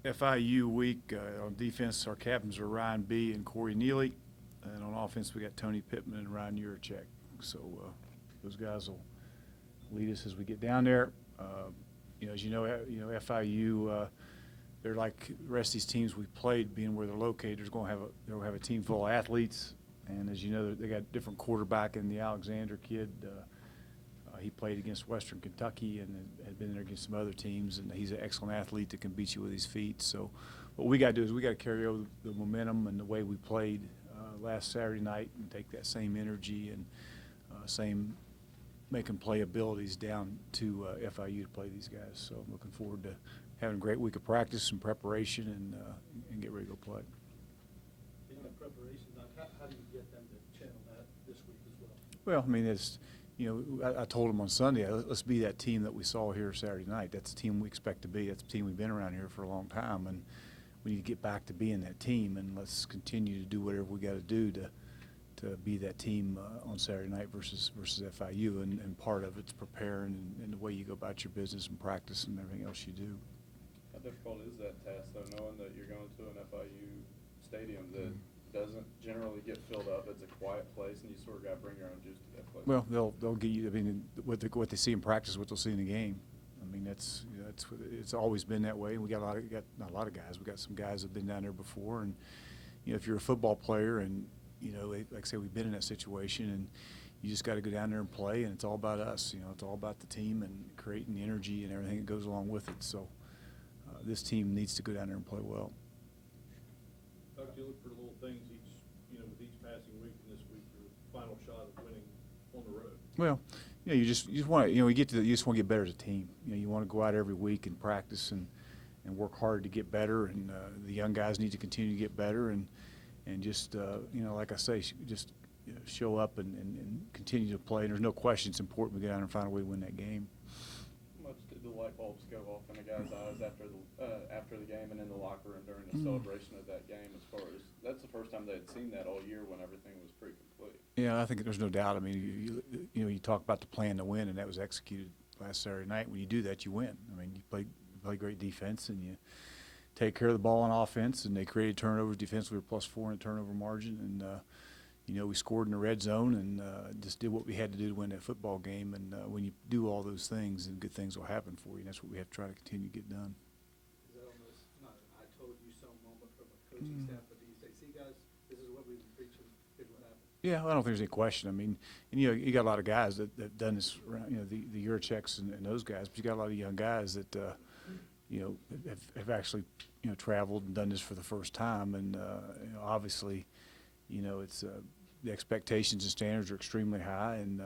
FIU week. On defense, our captains are Ryan B. and Corey Neely. And on offense, we got Tony Pittman and Ryan Urachek. So those guys will lead us as we get down there. As you know, FIU, they're like the rest of these teams we've played, being where they're located. They'll have a team full of athletes. And as you know, they got different quarterback in the Alexander kid. He played against Western Kentucky and had been there against some other teams, and he's an excellent athlete that can beat you with his feet. So what we got to do is we got to carry over the momentum and the way we played last Saturday night and take that same energy and same making play abilities down to FIU to play these guys. So I'm looking forward to having a great week of practice and preparation and get ready to go play. In the preparation, how do you get them to channel that this week as well? Well, I mean, I told them on Sunday, let's be that team that we saw here Saturday night. That's the team we expect to be. That's the team we've been around here for a long time, and we need to get back to being that team, and let's continue to do whatever we got to do to be that team on Saturday night versus FIU, and part of it's preparing and the way you go about your business and practice and everything else you do. How difficult is that task, though, knowing that you're going to an FIU stadium that doesn't generally get filled up? It's a quiet place, and you sort of got to bring your own juice to that place. Well, they'll get you. I mean, what they see in practice, what they'll see in the game. I mean, it's always been that way. And we got not a lot of guys. We got some guys that've been down there before. And if you're a football player, and like I say, we've been in that situation, and you just got to go down there and play. And it's all about us. It's all about the team and creating the energy and everything that goes along with it. So this team needs to go down there and play well. Doug, do you look for little things with each passing week and this week, your final shot of winning on the road? Well, you just want to, you just want to get better as a team. You want to go out every week and practice and work hard to get better, and the young guys need to continue to get better and just, like I say, just show up and continue to play. And there's no question it's important we get out and find a way to win that game. How much did the light bulbs go off in the guys' eyes after the game and in the locker room during the celebration of that game? As far as that's the first time they had seen that all year when everything was pretty complete. Yeah, I think there's no doubt. I mean, you talk about the plan to win, and that was executed last Saturday night. When you do that, you win. I mean, you play great defense, and you take care of the ball on offense, and they created turnovers. Defensively, we were +4 in the turnover margin, and we scored in the red zone and just did what we had to do to win that football game. And when you do all those things, then good things will happen for you. And that's what we have to try to continue to get done. Is that almost not an I told you so moment from a coaching staff, but do you say, see, guys, this is what we've been preaching, here's what happened? Yeah, I don't think there's any question. I mean, and you got a lot of guys that have done this around, the Uracheks and those guys, but you got a lot of young guys that, have actually, traveled and done this for the first time. And, obviously, it's the expectations and standards are extremely high, and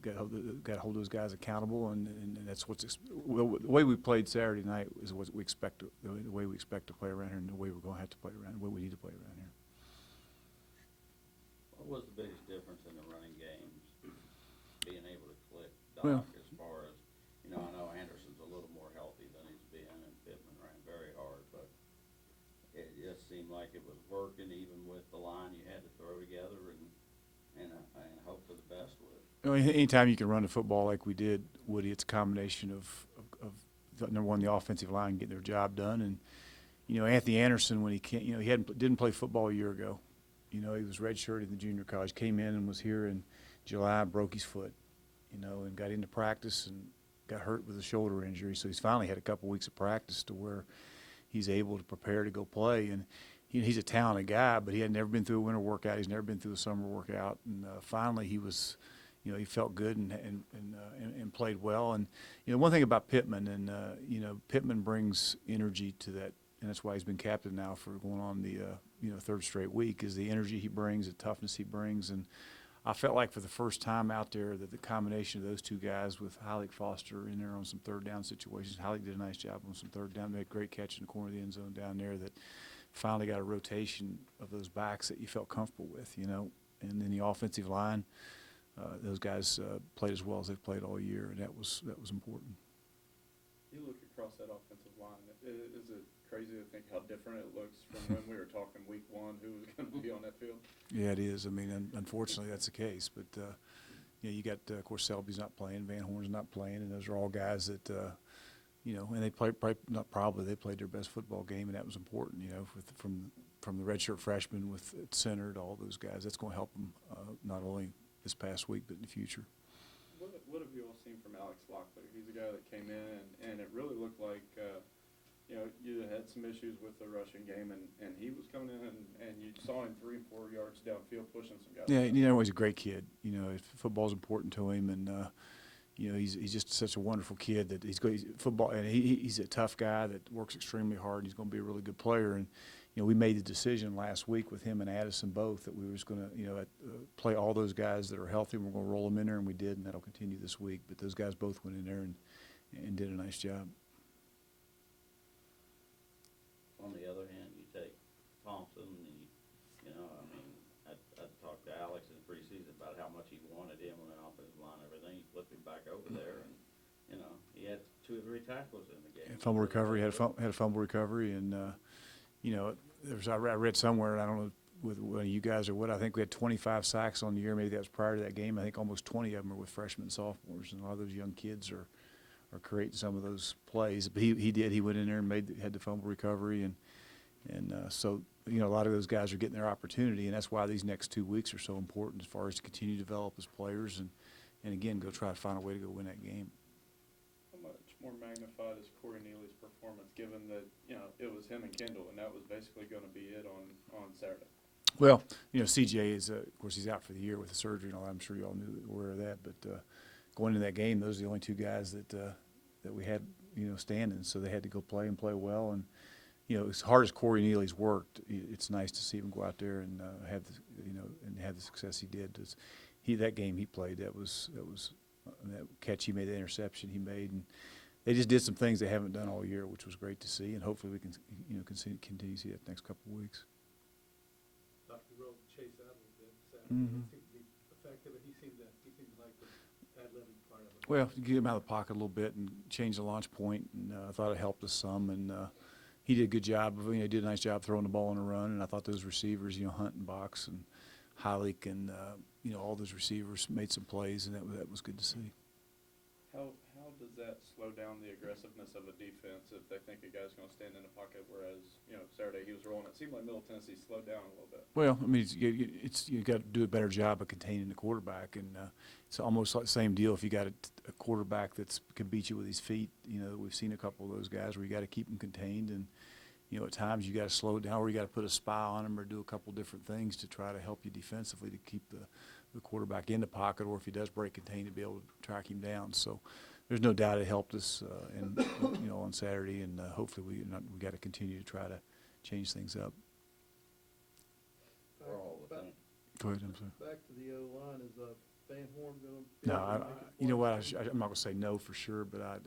got to hold those guys accountable, and that's the way we played Saturday night is what we expect the way we expect to play around here, and the way we're going to have to play around, the way we need to play around here. What was the biggest difference in the running games being able to click, Doc, Well, as far as, I know Anderson's a little more healthy than he's been, and Pittman ran very hard, but it just seemed like it was working even with the line you had to throw together and hope for the best with it. Anytime you can run the football like we did, Woody, it's a combination of number one, the offensive line getting their job done, and Anthony Anderson, when he can't, he didn't play football a year ago. He was redshirted in the junior college, came in and was here in July, broke his foot, and got into practice and got hurt with a shoulder injury. So he's finally had a couple weeks of practice to where he's able to prepare to go play. And he's a talented guy, but he had never been through a winter workout. He's never been through a summer workout. And finally he was, he felt good and played well. And, one thing about Pittman, and, Pittman brings energy to that, and that's why he's been captain now for going on the, third straight week, is the energy he brings, the toughness he brings. And I felt like for the first time out there that the combination of those two guys with Holliday Foster in there on some third down situations, Holliday did a nice job on some third down, made a great catch in the corner of the end zone down there, that finally got a rotation of those backs that you felt comfortable with, And then the offensive line, those guys played as well as they've played all year, and that was important. You look across that offensive line, is it crazy to think how different it looks from when we were talking week one, who was going to be on that field? Yeah, it is. I mean, unfortunately, that's the case. But, you got, of course, Selby's not playing, Van Horn's not playing, and those are all guys that, you know, and they they played their best football game, and that was important, you know, from the redshirt freshman with at center to all those guys. That's going to help them not only this past week but in the future. What have you all seen from Alex Locklear? He's a guy that came in, and it really looked like, you know, you had some issues with the rushing game, and he was coming in, and you saw him 3 and 4 yards downfield pushing some guys. Yeah, you know, he's a great kid. You know, football's important to him, and you know, he's just such a wonderful kid that he's football, and he's a tough guy that works extremely hard. He's going to be a really good player, and you know, we made the decision last week with him and Addison both that we was going to, you know, play all those guys that are healthy. And we're going to roll them in there, and we did, and that'll continue this week. But those guys both went in there and did a nice job. On the other hand, you take Thompson, you know, I mean, I talked to Alex in preseason about how much he wanted him on the offensive line and everything. He flipped him back over there, and, you know, he had 2 or 3 tackles in the game. Fumble recovery, had a fumble recovery, and you know, I read somewhere, and I don't know with one of you guys or what, I think we had 25 sacks on the year. Maybe that was prior to that game. I think almost 20 of them are with freshmen and sophomores, and a lot of those young kids are creating some of those plays. But he did. He went in there and had the fumble recovery, and so you know, a lot of those guys are getting their opportunity, and that's why these next 2 weeks are so important as far as to continue to develop as players and again go try to find a way to go win that game. How much more magnified is Corey Neely's performance, given that, you know, it was him and Kendall, and that was basically going to be it on Saturday? Well, you know, CJ is, of course, he's out for the year with the surgery and all that. I'm sure you all were aware of that. But going into that game, those are the only 2 guys that we had, you know, standing. So they had to go play and play well. And, you know, as hard as Corey Neely's worked, it's nice to see him go out there and have the success he did. That game he played, that catch he made, the interception he made, and they just did some things they haven't done all year, which was great to see. And hopefully we can, you know, continue to see that the next couple of weeks. Dr. Rowe chased out a little bit Saturday. Mhm. He seemed to be effective, and he seemed to like the ad-libbing part of it. Well, get him out of the pocket a little bit and change the launch point, and I thought it helped us some. And he did a good job of, you know, did a nice job throwing the ball on the run. And I thought those receivers, you know, Hunt and Box and Heilig and you know, all those receivers made some plays, and that was good to see. How does that slow down the aggressiveness of a defense if they think a guy's going to stand in the pocket, whereas, you know, Saturday he was rolling? It seemed like Middle Tennessee slowed down a little bit. Well, I mean, you got to do a better job of containing the quarterback, and it's almost like the same deal if you got a quarterback that can beat you with his feet. You know, we've seen a couple of those guys where you got to keep them contained, and you know, at times you got to slow it down, or you got to put a spy on them, or do a couple different things to try to help you defensively to keep the quarterback in the pocket, or if he does break contain, to be able to track him down. So there's no doubt it helped us, you know, on Saturday, and hopefully we got to continue to try to change things up. For all the time. Go ahead, I'm sorry. Back to the O-line, is Van Horn going to? No, you know what? I'm not going to say no for sure, but I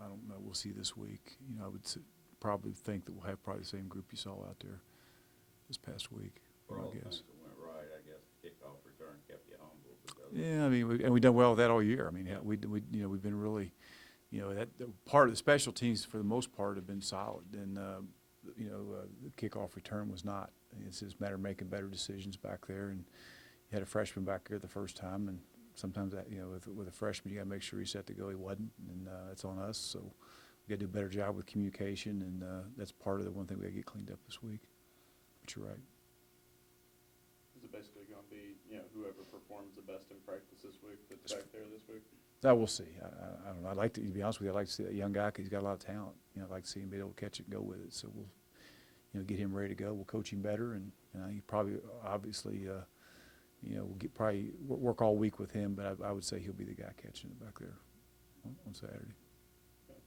don't know. We'll see this week. You know, I would probably think that we'll have probably the same group you saw out there this past week. For all I the guess. things that went right, I guess the kickoff return kept you humble. Because Yeah, I mean, we've done well with that all year. I mean, we you know, we've been really, you know, that part of the special teams for the most part have been solid, and you know, the kickoff return was not. It's just a matter of making better decisions back there, and you had a freshman back there the first time, and sometimes that, you know, with a freshman, you got to make sure he's set to go. He wasn't, and that's on us. So we got to do a better job with communication, and that's part of the one thing we got to get cleaned up this week. But you're right. Is it basically going to be, you know, whoever performs the best in practice this week that's back there this week? We'll see. I don't know. I'd like to be honest with you, I'd like to see that young guy because he's got a lot of talent. You know, I'd like to see him be able to catch it and go with it. So we'll, you know, get him ready to go. We'll coach him better, and he probably, obviously, you know, we'll probably work all week with him. But I would say he'll be the guy catching it back there on Saturday.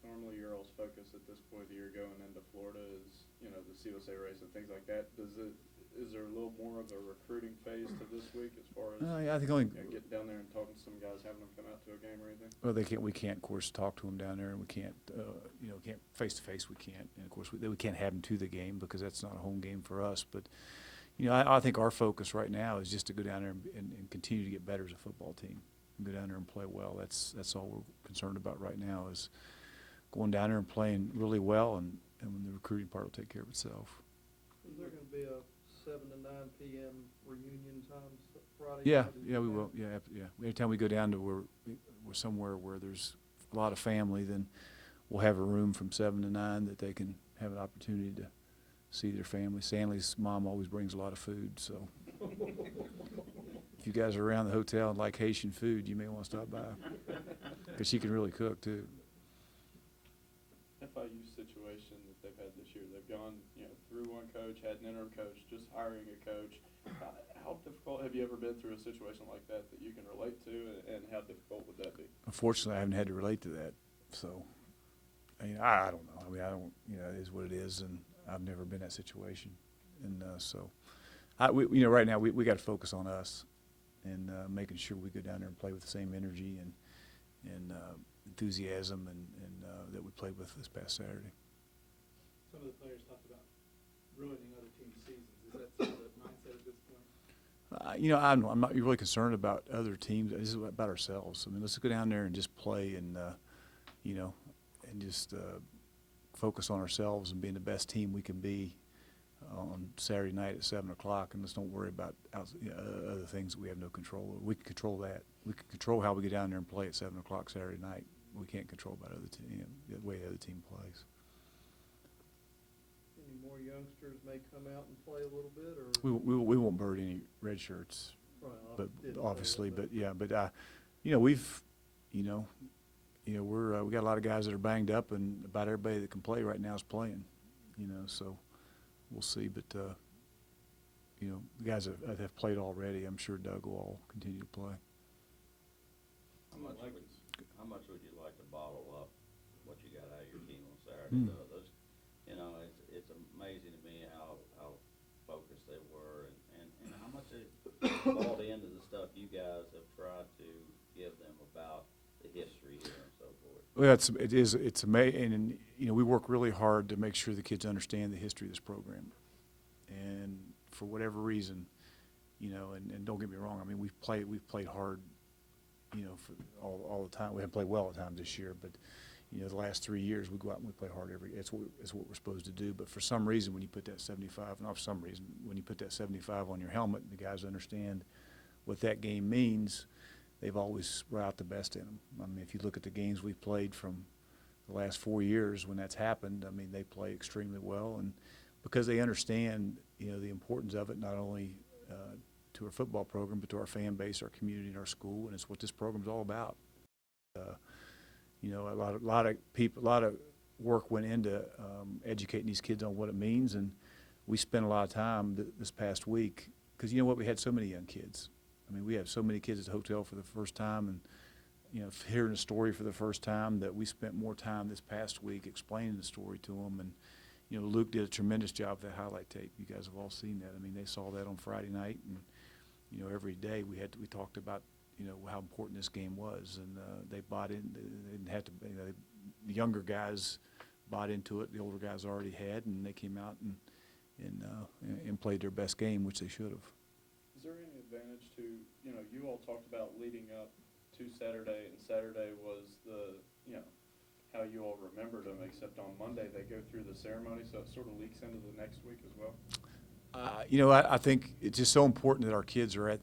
Normally your all's focus at this point of the year going into Florida is, you know, the CUSA race and things like that. Is there a little more of a recruiting phase to this week as far as Yeah, I think only. you know, getting down there and talking to some guys, having them come out to a game or anything? Well, we can't, of course, talk to them down there, and we can't, you know, can't face to face. We can't, and of course, we can't have them to the game because that's not a home game for us. But, you know, I think our focus right now is just to go down there and continue to get better as a football team. And go down there and play well. That's all we're concerned about right now is going down there and playing really well, and when the recruiting part will take care of itself. Is there going to be a 7 to 9 p.m. reunion time Friday? Yeah, night? yeah, we will. Yeah, yeah. Every time we go down to we're somewhere where there's a lot of family, then we'll have a room from 7 to 9 that they can have an opportunity to see their family. Stanley's mom always brings a lot of food, so if you guys are around the hotel and like Haitian food, you may want to stop by, because she can really cook too. FIU situation that they've had this year, they've gone, through one coach, had an interim coach, just hiring a coach. How difficult, have you ever been through a situation like that you can relate to, and how difficult would that be? Unfortunately, I haven't had to relate to that, so, I don't know. I don't, it is what it is, and I've never been in that situation. And so, right now, we got to focus on us and making sure we go down there and play with the same energy and enthusiasm and that we played with this past Saturday. Some of the players talked about ruining other teams' seasons. Is that some of the mindset at this point? I'm not really concerned about other teams. This is about ourselves. I mean, let's go down there and just play and, and just focus on ourselves and being the best team we can be on Saturday night at 7 o'clock, and let's don't worry about other things that we have no control over. We can control that. We can control how we get down there and play at 7 o'clock Saturday night. We can't control about the way the other team plays. Any more youngsters may come out and play a little bit, or? We won't burn any red shirts, Right, but didn't obviously, say that, we've, we got a lot of guys that are banged up, and about everybody that can play right now is playing, so we'll see. But, the guys that have played already, I'm sure Doug will all continue to play. How much would you like to bottle up what you got out of your team on Saturday? Those, it's amazing to me how focused they were, and how much they bought into the stuff you guys have tried to give them about the history here and so forth. Well, it's amazing, and we work really hard to make sure the kids understand the history of this program, and for whatever reason, and don't get me wrong, I mean we've played hard, for all the time. We haven't played well at times this year, but the last 3 years we go out and we play hard it's what we're supposed to do. But for some reason, when you put that 75, not for some reason, when you put that 75 on your helmet, the guys understand what that game means. They've always brought out the best in them. I mean, if you look at the games we've played from the last 4 years when that's happened, I mean, they play extremely well, and because they understand, the importance of it, not only to our football program, but to our fan base, our community, and our school, and it's what this program's all about. A lot of work went into educating these kids on what it means, and we spent a lot of time this past week, because we had so many young kids. I mean, we have so many kids at the hotel for the first time, and hearing a story for the first time, that we spent more time this past week explaining the story to them. And Luke did a tremendous job with that highlight tape. You guys have all seen that. I mean, they saw that on Friday night, and every day we talked about how important this game was, and they bought in. They didn't have to. The younger guys bought into it. The older guys already had, and they came out and played their best game, which they should have. Is there any advantage to, you all talked about leading up to Saturday, and Saturday was how you all remembered them, except on Monday they go through the ceremony, so it sort of leaks into the next week as well? I think it's just so important that our kids are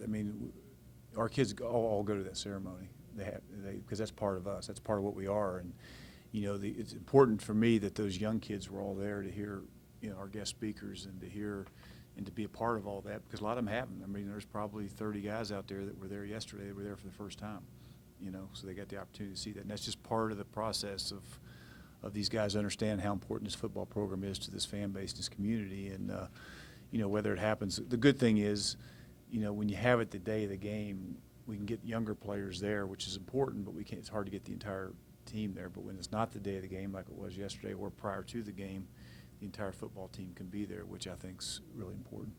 our kids all go to that ceremony. Because that's part of us. That's part of what we are. And, it's important for me that those young kids were all there to hear, our guest speakers, and to hear and to be a part of all that, because a lot of them haven't. I mean, there's probably 30 guys out there that were there yesterday that were there for the first time, so they got the opportunity to see that. And that's just part of the process of these guys understand how important this football program is to this fan base, this community. And, whether it happens, the good thing is, when you have it the day of the game, we can get younger players there, which is important, but it's hard to get the entire team there. But when it's not the day of the game like it was yesterday or prior to the game, the entire football team can be there, which I think is really important.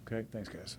Okay, thanks, guys.